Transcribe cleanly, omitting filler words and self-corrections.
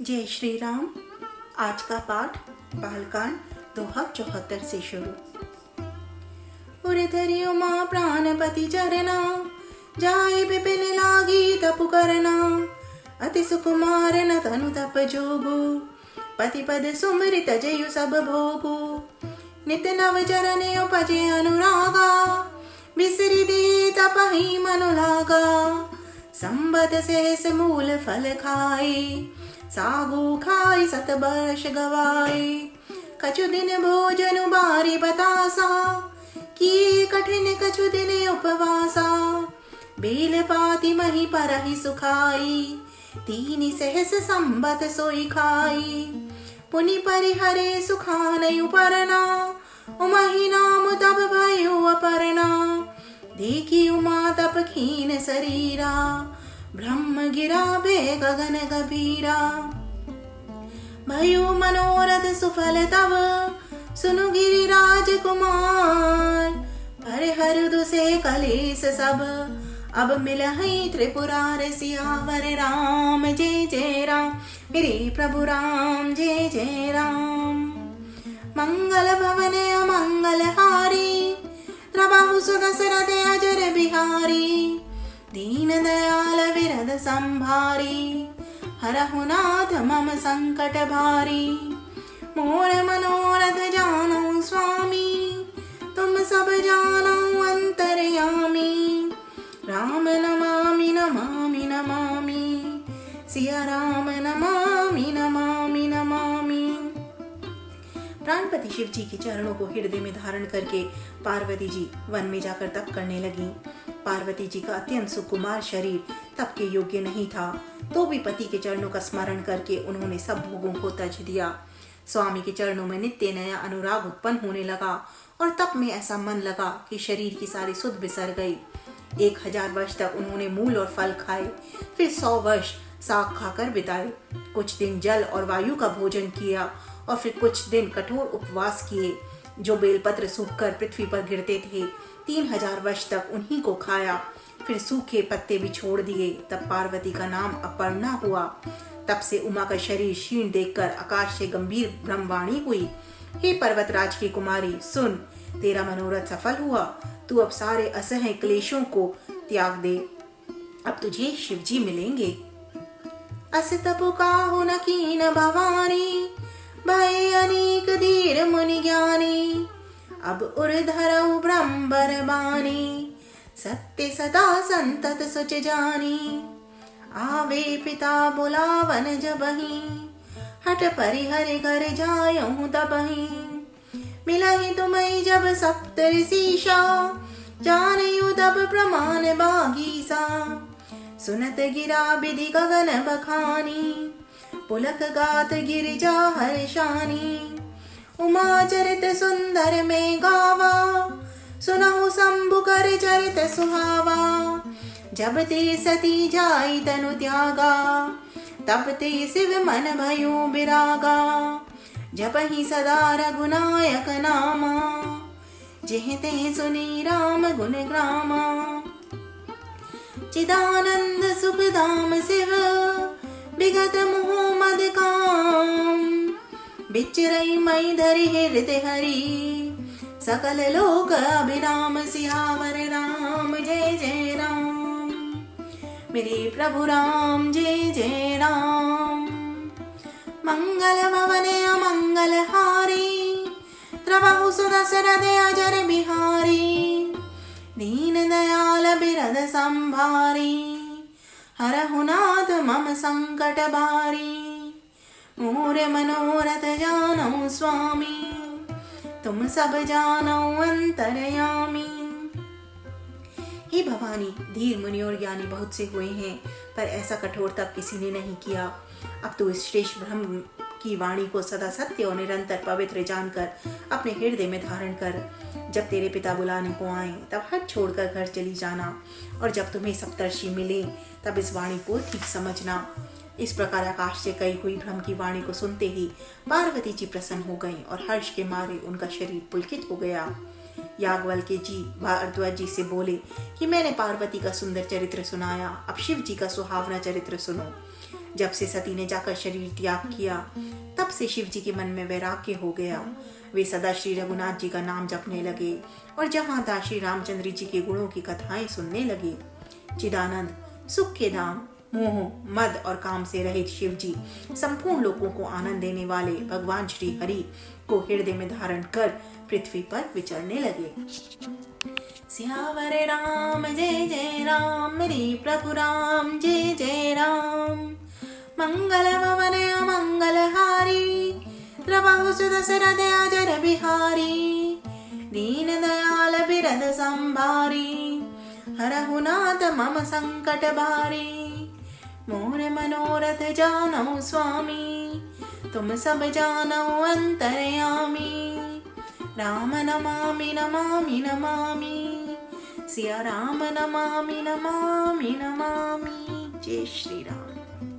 जय श्री राम। आज का पाठ बालकांड दोहा 74 से शुरू। उरे धरि उमा प्राणपति चरना, जाय बिपिन लागी तपु करना। अति सुकुमार न तनु तप जोगु, पति पद सुमृत जयु सब भोगु। नित नव चरण उपजे अनुरागा, बिसरि दे तपहि मनु लागा। संबत सहस मूल फल खाए, सागु खाई सत बरस गवाए। कछु दिन भोजन बारी बतासा, किए कठिन कछु दिन उपवासा। बेल पाती मही परहि सुखाई, तीन सहस संबत सोई खाई। पुनि परिहरे सुखानयु परना, उमहि नाम तब भयो अपर्णा। देखी उमा तप खीन शरीरा, ब्रह्म गिरा बे गगन गभीरा। भयो मनोरथ सुफल तब, सुनु गिरिराज कुमार। हरे हर दुसे कलेस सब, अब मिलहि त्रिपुरार सियावर राम। जय जय राम मेरे प्रभु राम, जय जय राम। मंगल भवन अमंगल हारी, प्रभु सुदशरथ अजर बिहारी। दीन दयाल विरद संभारी, हरहु नाथ मम संकट भारी। मोर मनोरथ जानो स्वामी, तुम सब जानो अंतर्यामी। राम नमामि नमामि नमामि, सिया राम नमामि नमामि नमामि। प्राणपति शिव जी के चरणों को हृदय में धारण करके पार्वती जी वन में जाकर तप करने लगी। पार्वती जी का अत्यंत सुकुमार शरीर तप के योग्य नहीं था, तो भी पति के चरणों का स्मरण करके उन्होंने सब भोगों को त्याज दिया। स्वामी के चरणों में नित्य नया अनुराग उत्पन्न होने लगा और तप में ऐसा मन लगा कि शरीर की सारी सुध बिसर गई। 1000 वर्ष तक उन्होंने मूल और फल खाए, फिर 100 वर्ष साग खाकर बिताए। कुछ दिन जल और वायु का भोजन किया और फिर कुछ दिन कठोर उपवास किए। जो बेलपत्र सूखकर पृथ्वी पर गिरते थे, 3000 वर्ष तक उन्हीं को खाया। फिर सूखे पत्ते भी छोड़ दिए। तब पार्वती का नाम अपर्णा हुआ। तब से उमा का शरीर क्षीण देखकर आकाश से गंभीर ब्रह्मवाणी हुई, हे पर्वतराज की कुमारी, सुन, तेरा मनोरथ सफल हुआ। तू अब सारे असह्य क्लेशों को त्याग दे, अब तुझे शिव जी मिलेंगे। अस तपु काहु न कीन भवानी, भय अनेक धीर मुनि ज्ञानी। अब उर धरऊ ब्रह्मबर बानी, सत्य सदा संतत सुच जानी। आवे पिता बुलावन जबहि, हट परिहर घर जायहु तबहि। मिलहि तुम्हें जब सप्तऋषिषा, जानयु तब प्रमाण बागीसा। सुनत गिरा विधि गगन बखानी, पुलक गात गिरिजा हर्षानी। उमा चरित सुंदर में गावा, सुनहु शंभु कर चरित सुहावा। जब ते सती जाई तनु त्यागा, तब ते शिव मन भयो बिरागा। जपहि सदा रघुनायक नामा, जेह ते सुनी राम गुण ग्रामा। चिदानंद सुख धाम शिव, विगत मोह मद काम। बिचरई मई धरि हृदय हरि, सकल लोक अभिराम। सियावर राम जय जय राम मेरे प्रभु राम, जय जय राम। मंगल भवन अमंगल हारी, प्रभु सुदशरथ अजर बिहारी। दीन दयाल बिरद संभारी, हरहु नाथ मम संकट भारी। मोर मनोरथ जानो स्वामी, तुम सब जानो अंतर्यामी। हे भवानी, धीर मुनि और ज्ञानी बहुत से हुए हैं, पर ऐसा कठोर तप किसी ने नहीं किया। अब तो इस श्रेष्ठ ब्रह्म की वाणी को सदा सत्य और निरंतर पवित्र जानकर अपने हृदय में धारण कर। जब तेरे पिता बुलाने को आए, तब हट छोड़कर घर चली जाना, और जब तुम्हें सप्तर्षि मिले, तब इस वाणी को ठीक समझना। इस प्रकार आकाश से कही हुई ब्रह्म की वाणी को सुनते ही पार्वती जी प्रसन्न हो गईं और हर्ष के मारे उनका शरीर पुलकित हो गया। याज्ञवल्क्य जी भारद्वाज जी से बोले कि मैंने पार्वती का सुंदर चरित्र सुनाया, अब शिव जी का सुहावना चरित्र सुनो। जब से सती ने जाकर शरीर त्याग किया तब से शिव जी के मन में वैराग्य हो गया। वे सदा श्री रघुनाथ जी का नाम जपने लगे और जहाँ तहाँ श्री रामचंद्र जी के गुणों की कथाएं सुनने लगे। चिदानंद, सुख के धाम, मोह, मद और काम से रहित शिव जी संपूर्ण लोगों को आनंद देने वाले भगवान श्री हरि को हृदय में धारण कर पृथ्वी पर विचरने लगे। सियावर राम जय जय राम, मेरी प्रभु राम जय जय राम। मंगल भवन अमंगल हारी, प्रभु सुत दशरथ अजर बिहारी। दीन दयाल बिरद संभारी, हरहु नाथ मम संकट भारी। मोर मनोरथ जानौ स्वामी, तुम सब जानौ अंतर्यामी। राम नमामि नमामि नमामि, सिया राम नमामि नमामि नमामि। जय श्री राम।